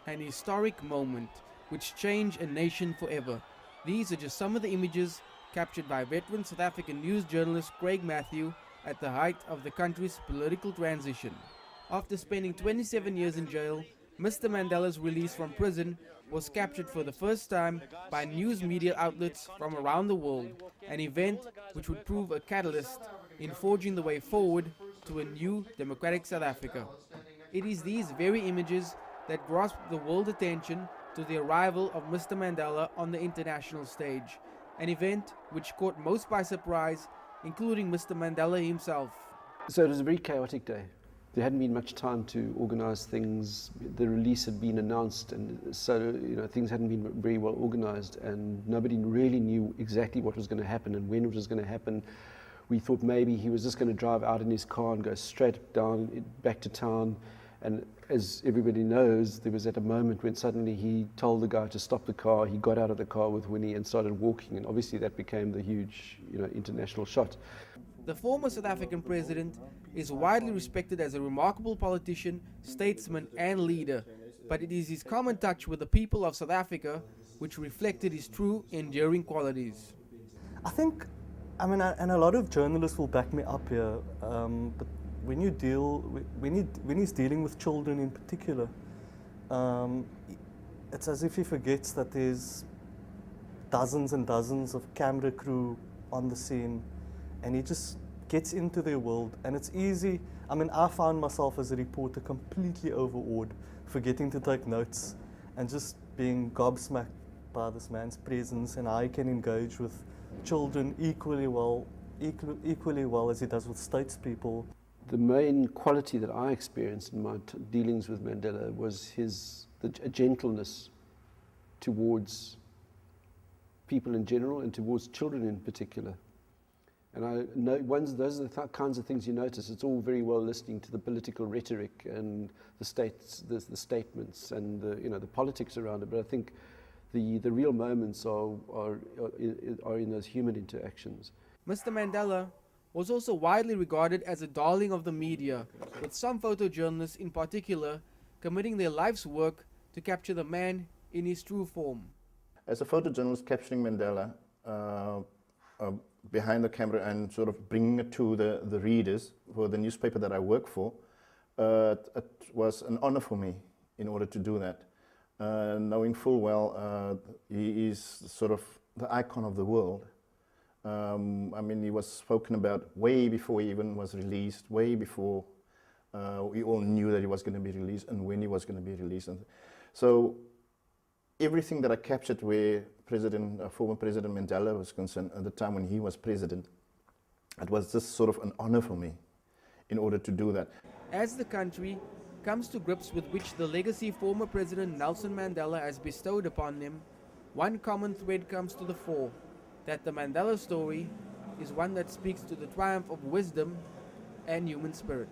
An historic moment which changed a nation forever. These are just some of the images captured by veteran South African news journalist Craig Matthew at the height of the country's political transition. After spending 27 years in jail, Mr Mandela's release from prison was captured for the first time by news media outlets from around the world, an event which would prove a catalyst in forging the way forward to a new democratic South Africa. It is these very images that grasped the world attention to the arrival of Mr Mandela on the international stage, an event which caught most by surprise, including Mr Mandela himself. So it was a very chaotic day. There hadn't been much time to organise things. The release had been announced, and so things hadn't been very well organised, and nobody really knew exactly what was going to happen and when it was going to happen. We thought maybe he was just going to drive out in his car and go straight down back to town. And as everybody knows, there was at a moment when suddenly he told the guy to stop the car. He got out of the car with Winnie and started walking, and obviously that became the huge, international shot. The former South African president is widely respected as a remarkable politician, statesman and leader, but it is his common touch with the people of South Africa which reflected his true, enduring qualities. I think, and a lot of journalists will back me up here, but when he's dealing with children in particular, it's as if he forgets that there's dozens and dozens of camera crew on the scene, and he just gets into their world. And it's easy. I found myself as a reporter completely overawed, forgetting to take notes and just being gobsmacked by this man's presence and how he can engage with children equally well as he does with statespeople. The main quality that I experienced in my dealings with Mandela was a gentleness towards people in general and towards children in particular. And I know those are the kinds of things you notice. It's all very well listening to the political rhetoric and the statements and the politics around it. But I think the real moments are in those human interactions. Mr Mandela was also widely regarded as a darling of the media, with some photojournalists in particular committing their life's work to capture the man in his true form. As a photojournalist capturing Mandela behind the camera and sort of bringing it to the readers for the newspaper that I work for, it was an honor for me in order to do that. Knowing full well he is sort of the icon of the world. He was spoken about way before he even was released, way before we all knew that he was going to be released and when he was going to be released. And so everything that I captured where former President Mandela was concerned at the time when he was president, it was just sort of an honor for me in order to do that. As the country comes to grips with which the legacy former President Nelson Mandela has bestowed upon them, one common thread comes to the fore, that the Mandela story is one that speaks to the triumph of wisdom and human spirit.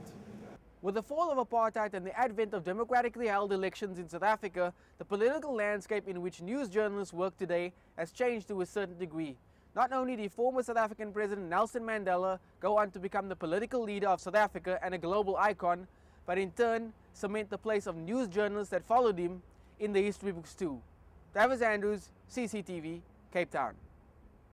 With the fall of apartheid and the advent of democratically held elections in South Africa, the political landscape in which news journalists work today has changed to a certain degree. Not only did former South African President Nelson Mandela go on to become the political leader of South Africa and a global icon, but in turn cement the place of news journalists that followed him in the history books too. Travers Andrews, CCTV, Cape Town.